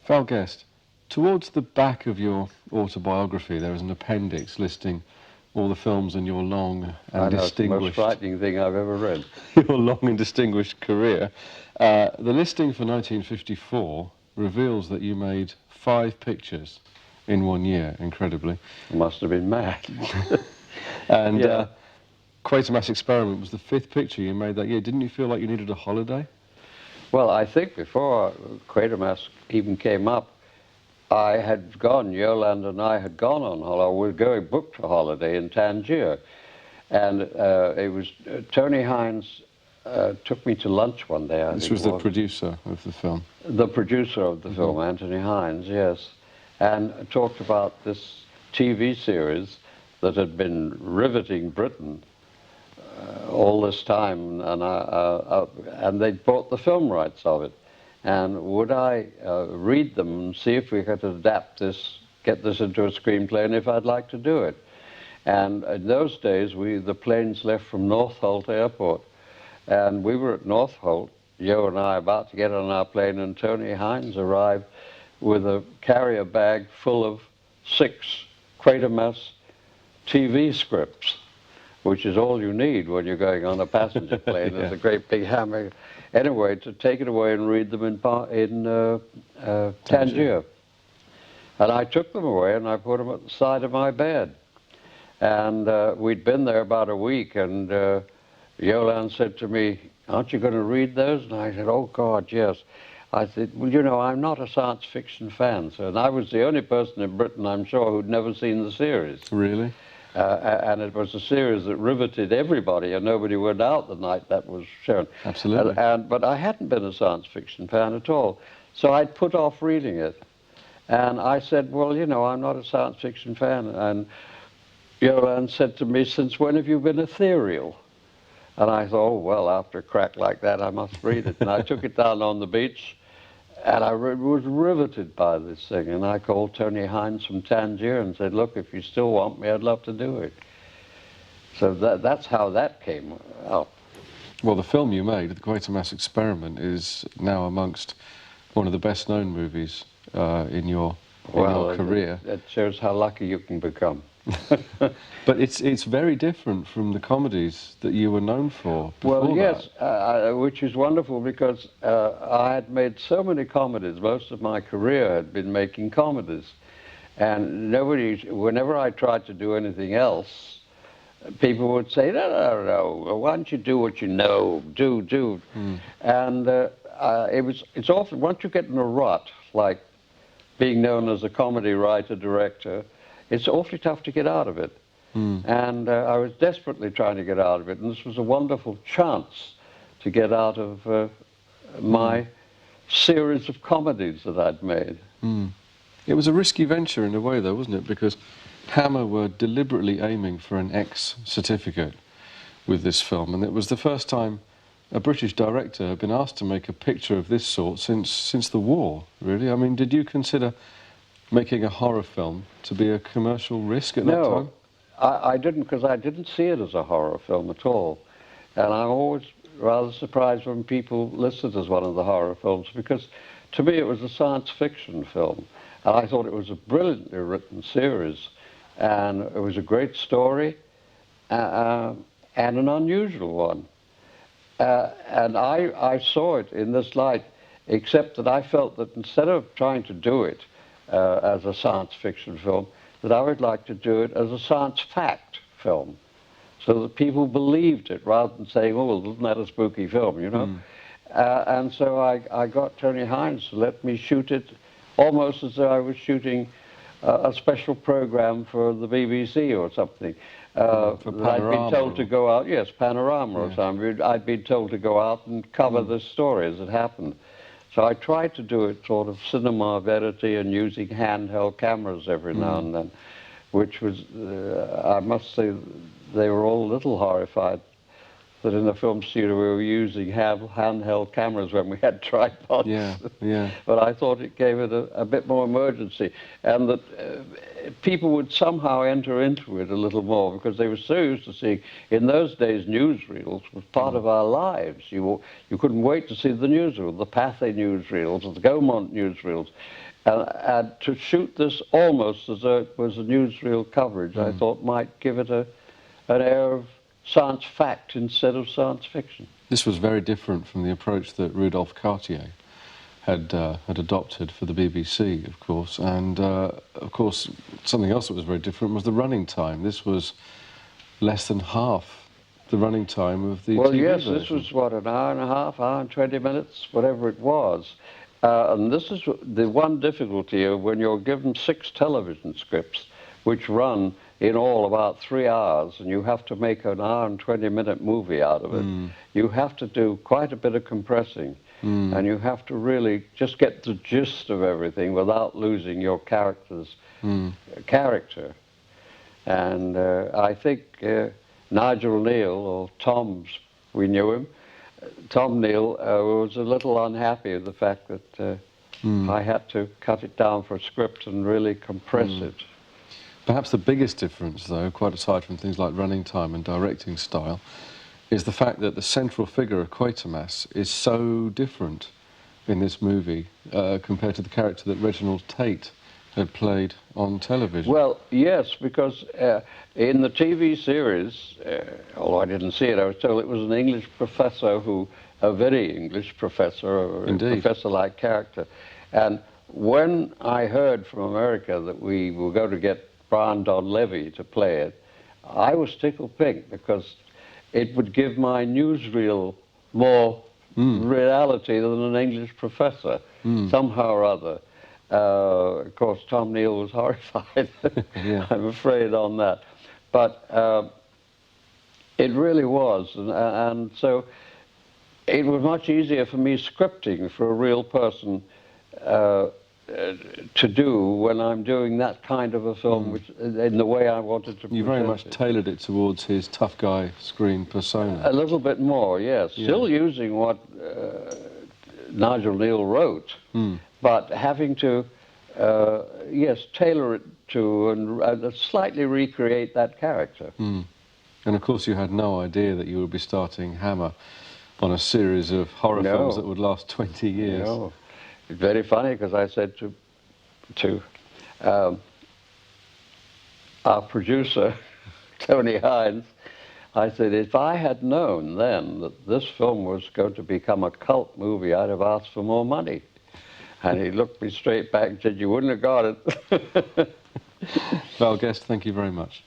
Val Guest, towards the back of your autobiography there is an appendix listing all the films in your long and It's the most distinguished frightening thing I've ever read. your long and distinguished career. The listing for 1954 reveals that you made 5 pictures in 1 year, incredibly. I must have been mad. And Yeah. Quatermass Experiment was the 5th picture you made that year. Didn't you feel like you needed a holiday? Well, I think before Quatermass even came up, I had gone, Yolande and I had gone on holiday. We were going booked a holiday in Tangier. And it was, Tony Hines took me to lunch one day. This was the producer of the film. The producer of the film, Anthony Hines, yes. And talked about this TV series that had been riveting Britain all this time, and they'd bought the film rights of it. And would I read them and see if we could adapt this, get this into a screenplay, and if I'd like to do it. And in those days, the planes left from Northolt Airport, and we were at Northolt, Joe and I, about to get on our plane, and Tony Hines arrived with a carrier bag full of 6 Quatermass TV scripts, which is all you need when you're going on a passenger plane. Yeah. There's a great big hammer. Anyway, to take it away and read them in Tangier. And I took them away and I put them at the side of my bed. And we'd been there about a week, and Yolande said to me, "Aren't you going to read those?" And I said, "Oh, God, yes." I said, "Well, you know, I'm not a science fiction fan." So, and I was the only person in Britain, I'm sure, who'd never seen the series. Really? And it was a series that riveted everybody, and nobody went out the night that was shown. Absolutely. But I hadn't been a science fiction fan at all. So I'd put off reading it. And I said, "Well, you know, I'm not a science fiction fan." And Yolande said to me, "Since when have you been ethereal?" And I thought, "Oh, well, after a crack like that, I must read it." And I took it down on the beach, and I was riveted by this thing. And I called Tony Hines from Tangier and said, "Look, if you still want me, I'd love to do it." So that's how that came up. Well, the film you made, The Quatermass Experiment, is now amongst one of the best-known movies in your career. It shows how lucky you can become. But it's very different from the comedies that you were known for before. Well, yes, which is wonderful, because I had made so many comedies. Most of my career had been making comedies. And whenever I tried to do anything else, people would say, no, why don't you do what you know, do. And it's often, once you get in a rut, like being known as a comedy writer, director, it's awfully tough to get out of it. And I was desperately trying to get out of it, and this was a wonderful chance to get out of my series of comedies that I'd made. It was a risky venture in a way, though, wasn't it? Because Hammer were deliberately aiming for an X certificate with this film, and it was the first time a British director had been asked to make a picture of this sort since the war, really. I mean, did you consider making a horror film to be a commercial risk at that time? No, I didn't, because I didn't see it as a horror film at all. And I'm always rather surprised when people list it as one of the horror films, because to me it was a science fiction film. And I thought it was a brilliantly written series, and it was a great story, and an unusual one. And I saw it in this light, except that I felt that instead of trying to do it as a science fiction film, that I would like to do it as a science fact film, so that people believed it, rather than saying, "Oh, well, isn't that a spooky film," you know? And so I got Tony Hines to let me shoot it almost as though I was shooting a special program for the BBC or something. For Panorama. I'd been told to go out, yes, Panorama or something. I'd been told to go out and cover this story as it happened. So I tried to do it sort of cinema verite and using handheld cameras every now and then, which was, I must say, they were all a little horrified that in the film studio we were using handheld cameras when we had tripods. Yeah. But I thought it gave it a bit more emergency, and that people would somehow enter into it a little more, because they were so used to seeing, in those days, newsreels was part of our lives. You couldn't wait to see the newsreel, the Pathé newsreels, the Gaumont newsreels. And to shoot this almost as though it was a newsreel coverage, I thought might give it an air of science fact instead of science fiction. This was very different from the approach that Rudolph Cartier had adopted for the BBC, of course. And, of course, something else that was very different was the running time. This was less than half the running time of the Well, TV yes, version. this was, what, an hour and a half, hour and 20 minutes, whatever it was. And this is the one difficulty of when you're given 6 television scripts, which run in all about 3 hours, and you have to make an hour and 20-minute movie out of it. You have to do quite a bit of compressing, and you have to really just get the gist of everything without losing your character's character. And I think Nigel Neal, or Tom's, we knew him, Tom Neal was a little unhappy with the fact that I had to cut it down for a script and really compress it. Perhaps the biggest difference, though, quite aside from things like running time and directing style, is the fact that the central figure of Quatermass is so different in this movie compared to the character that Reginald Tate had played on television. Well, yes, because in the TV series, although I didn't see it, I was told it was an English professor a very English professor, a professor-like character. And when I heard from America that we were going to get Brian Donlevy to play it, I was tickled pink because it would give my newsreel more reality than an English professor, somehow or other. Of course, Tom Neal was horrified, I'm afraid, on that. But it really was, and so it was much easier for me scripting for a real person to do when I'm doing that kind of a film, which, in the way I wanted to. You very much tailored it towards his tough guy screen persona. A little bit more, yes. Still using what Nigel Neal wrote, but having to, yes, tailor it to and slightly recreate that character. And of course you had no idea that you would be starting Hammer on a series of horror films that would last 20 years. No. It's very funny because I said to our producer, Tony Hines, I said, if I had known then that this film was going to become a cult movie, I'd have asked for more money. And he looked me straight back and said, you wouldn't have got it. Val Guest, thank you very much.